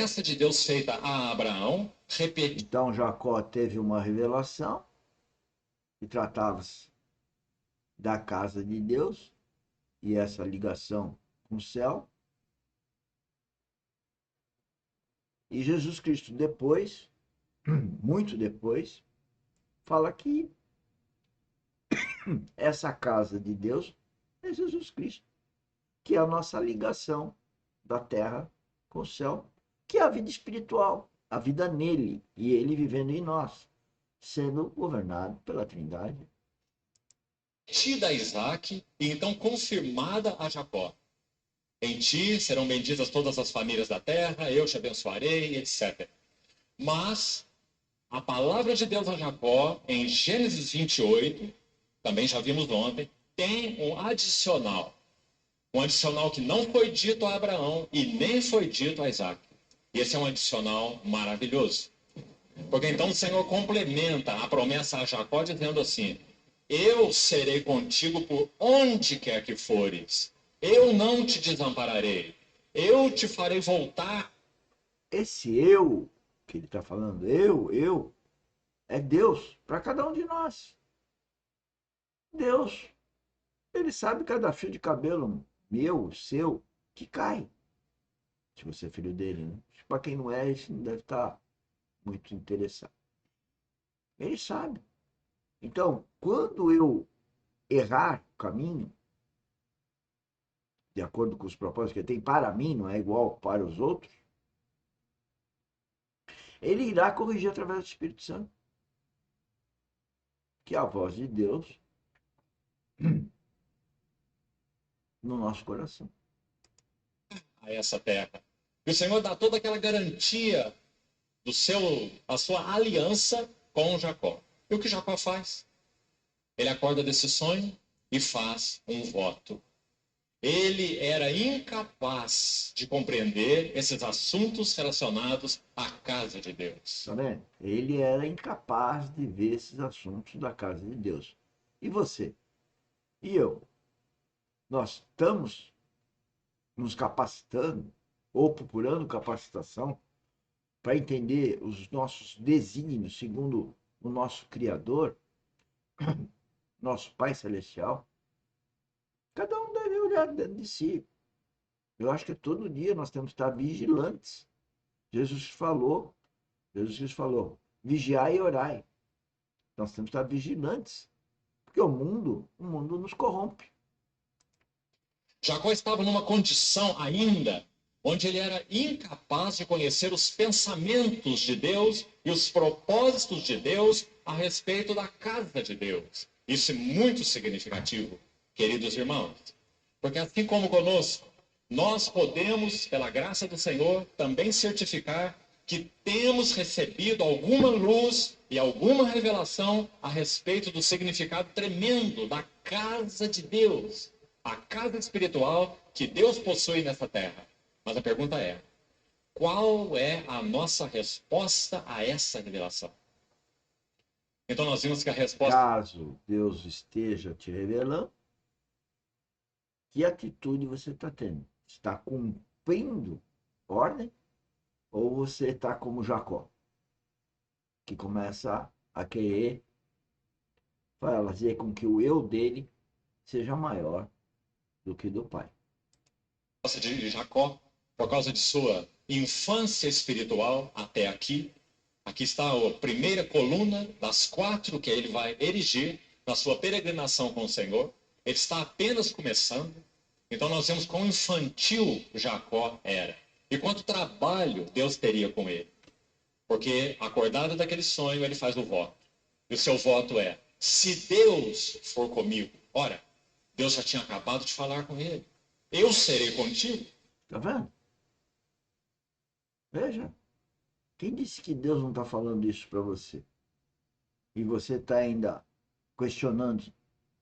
promessa de Deus feita a Abraão, repetida. Então Jacó teve uma revelação e tratava-se da casa de Deus e essa ligação com o céu. E Jesus Cristo depois, muito depois, fala que essa casa de Deus é Jesus Cristo, que é a nossa ligação da terra com o céu, que é a vida espiritual, a vida nele e ele vivendo em nós, sendo governado pela Trindade. A Isaac e então confirmada a Jacó. Em ti serão benditas todas as famílias da terra, eu te abençoarei, etc. Mas a palavra de Deus a Jacó, em Gênesis 28, também já vimos ontem, tem um adicional. Um adicional que não foi dito a Abraão e nem foi dito a Isaac. E esse é um adicional maravilhoso. Porque então o Senhor complementa a promessa a Jacó dizendo assim: eu serei contigo por onde quer que fores. Eu não te desampararei. Eu te farei voltar. Esse eu que ele está falando, eu, é Deus para cada um de nós. Deus, ele sabe cada fio de cabelo meu, seu, que cai. Se você é filho dele, né? Para quem não é, isso não deve estar muito interessado. Ele sabe. Então, quando eu errar o caminho, de acordo com os propósitos que ele tem para mim, não é igual para os outros, ele irá corrigir através do Espírito Santo, que é a voz de Deus no nosso coração. A essa terra. E o Senhor dá toda aquela garantia a sua aliança com Jacó. E o que Jacó faz? Ele acorda desse sonho e faz um voto. Ele era incapaz de compreender esses assuntos relacionados à casa de Deus. Tá vendo? Ele era incapaz de ver esses assuntos da casa de Deus. E você? E eu? Nós estamos nos capacitando ou procurando capacitação para entender os nossos desígnios segundo o nosso Criador, nosso Pai Celestial? Cada um deve olhar dentro de si. Eu acho que todo dia nós temos que estar vigilantes. Jesus falou, Jesus Cristo falou, vigiai e orai. Nós temos que estar vigilantes, porque o mundo nos corrompe. Jacó estava numa condição ainda onde ele era incapaz de conhecer os pensamentos de Deus e os propósitos de Deus a respeito da casa de Deus. Isso é muito significativo, queridos irmãos, porque assim como conosco, nós podemos, pela graça do Senhor, também certificar que temos recebido alguma luz e alguma revelação a respeito do significado tremendo da casa de Deus, a casa espiritual que Deus possui nessa terra. Mas a pergunta é: qual é a nossa resposta a essa revelação? Então nós vimos que a resposta... Caso Deus esteja te revelando, que atitude você está tendo? Está cumprindo ordem ou você está como Jacó, que começa a querer fazer com que o eu dele seja maior do que do pai? De Jacó, por causa de sua infância espiritual até aqui. Aqui está a primeira coluna das 4 que ele vai erigir na sua peregrinação com o Senhor. Ele está apenas começando. Então nós vemos quão infantil Jacó era. E quanto trabalho Deus teria com ele. Porque, acordado daquele sonho, ele faz o voto. E o seu voto é: se Deus for comigo. Ora, Deus já tinha acabado de falar com ele. Eu serei contigo. Tá vendo? Veja. Quem disse que Deus não está falando isso para você? E você está ainda questionando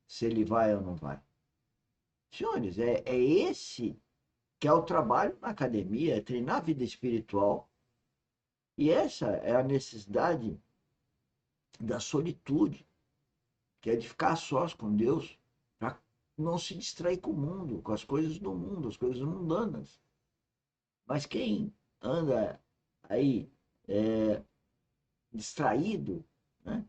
se ele vai ou não vai. Senhores, é esse que é o trabalho na academia, é treinar a vida espiritual. E essa é a necessidade da solitude, que é de ficar a sós com Deus, para não se distrair com o mundo, com as coisas do mundo, as coisas mundanas. Mas quem anda aí distraído, né?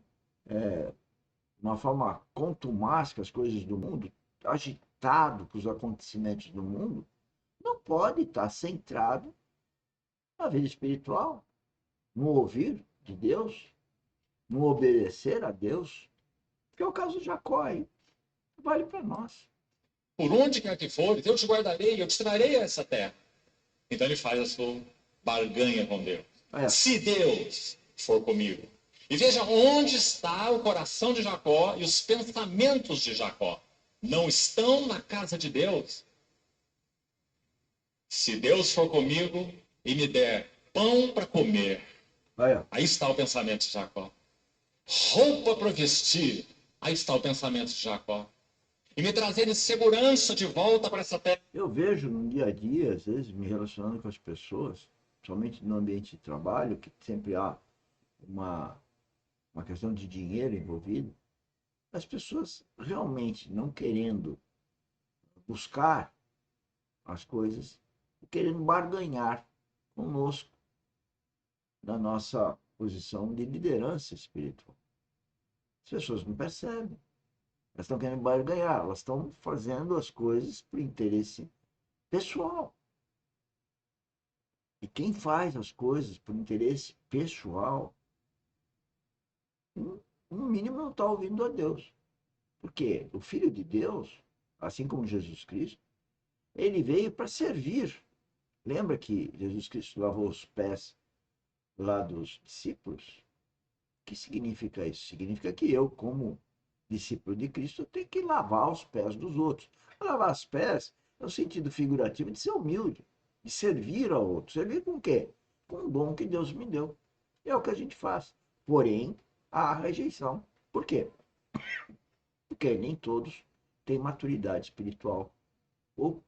De uma forma contumaz com as coisas do mundo, agitado com os acontecimentos do mundo, não pode estar centrado na vida espiritual, no ouvir de Deus, no obedecer a Deus, que é o caso de Jacó aí, vale para nós. Por onde quer que fores, eu te guardarei, eu te trarei a essa terra. Então ele faz a sua barganha com Deus. Se Deus for comigo. E veja onde está o coração de Jacó e os pensamentos de Jacó. Não estão na casa de Deus. Se Deus for comigo e me der pão para comer, aí está o pensamento de Jacó. Roupa para vestir, aí está o pensamento de Jacó. E me trazer segurança de volta para essa terra. Eu vejo no dia a dia, às vezes, me relacionando com as pessoas, somente no ambiente de trabalho, que sempre há uma questão de dinheiro envolvido, as pessoas realmente não querendo buscar as coisas, querendo barganhar conosco na nossa posição de liderança espiritual. As pessoas não percebem. Elas estão querendo barganhar, elas estão fazendo as coisas por interesse pessoal. E quem faz as coisas por interesse pessoal, no mínimo não está ouvindo a Deus. Porque o Filho de Deus, assim como Jesus Cristo, ele veio para servir. Lembra que Jesus Cristo lavou os pés lá dos discípulos? O que significa isso? Significa que eu, como discípulo de Cristo, tenho que lavar os pés dos outros. Lavar os pés é o sentido figurativo de ser humilde, de servir ao outro. Servir com o quê? Com o dom que Deus me deu. É o que a gente faz. Porém, há rejeição. Por quê? Porque nem todos têm maturidade espiritual ou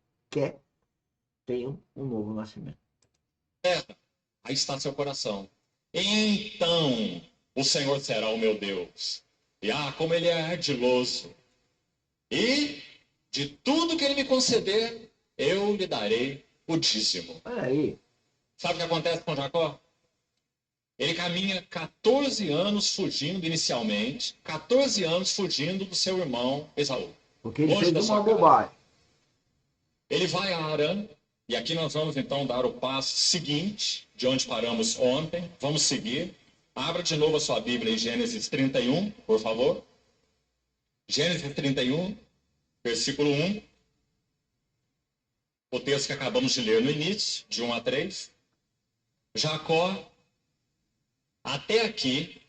tenham um novo nascimento. Aí está seu coração. Então o Senhor será o meu Deus. E como ele é ardiloso. E de tudo que ele me conceder, eu lhe darei o dízimo. Olha aí. Sabe o que acontece com Jacó? Ele caminha 14 anos fugindo inicialmente, 14 anos fugindo do seu irmão Esaú. Porque ele fez uma bobagem. Ele vai a Arã, e aqui nós vamos então dar o passo seguinte, de onde paramos ontem. Vamos seguir. Abra de novo a sua Bíblia em Gênesis 31, por favor. Gênesis 31, versículo 1. O texto que acabamos de ler no início, de 1 a 3. Jacó, até aqui,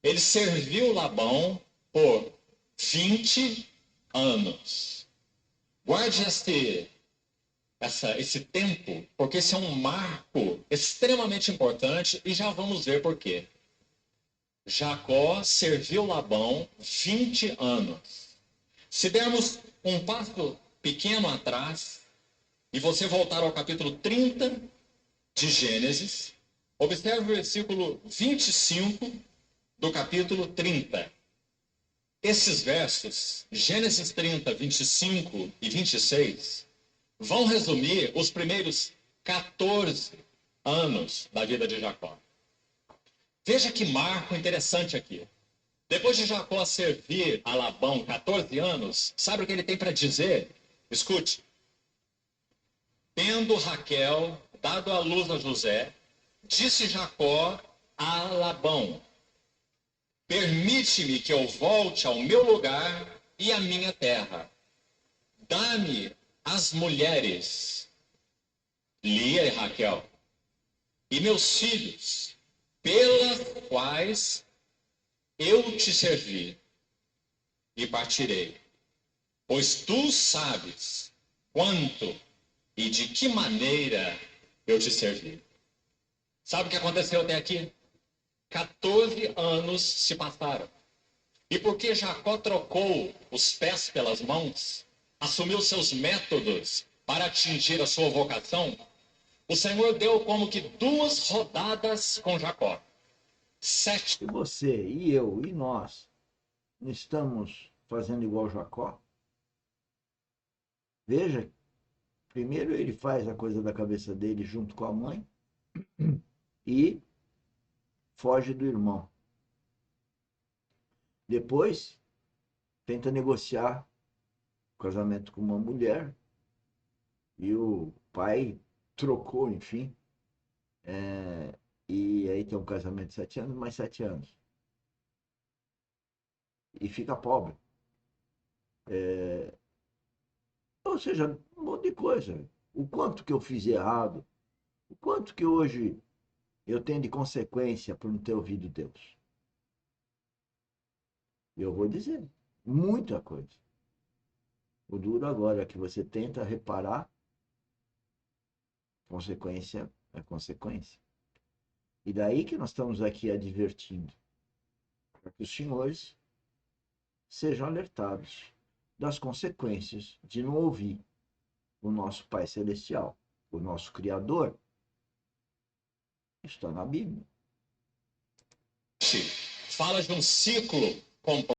ele serviu Labão por 20 anos. Guarde esse tempo, porque esse é um marco extremamente importante e já vamos ver por quê. Jacó serviu Labão 20 anos. Se dermos um passo pequeno atrás e você voltar ao capítulo 30 de Gênesis, observe o versículo 25 do capítulo 30. Esses versos, Gênesis 30, 25 e 26, vão resumir os primeiros 14 anos da vida de Jacó. Veja que marco interessante aqui. Depois de Jacó servir a Labão 14 anos, sabe o que ele tem para dizer? Escute. Tendo Raquel dado à luz a José, disse Jacó a Labão: permite-me que eu volte ao meu lugar e à minha terra. Dá-me as mulheres, Lia e Raquel, e meus filhos, pelas quais eu te servi, e partirei. Pois tu sabes quanto e de que maneira eu te servi. Sabe o que aconteceu até aqui? 14 anos se passaram. E porque Jacó trocou os pés pelas mãos, assumiu seus métodos para atingir a sua vocação, o Senhor deu como que 2 rodadas com Jacó. 7. E você, e eu, e nós, não estamos fazendo igual Jacó? Veja, primeiro ele faz a coisa da cabeça dele junto com a mãe, e foge do irmão. Depois, tenta negociar o casamento com uma mulher e o pai trocou, enfim. E aí tem um casamento de 7 anos, mais 7 anos. E fica pobre. Ou seja, um monte de coisa. O quanto que eu fiz errado, o quanto que hoje eu tenho de consequência por não ter ouvido Deus. Eu vou dizer, muita coisa. O duro agora é que você tenta reparar, consequência é consequência. E daí que nós estamos aqui advertindo, para que os senhores sejam alertados das consequências de não ouvir o nosso Pai Celestial, o nosso Criador. Está na Bíblia. Fala de um ciclo completo.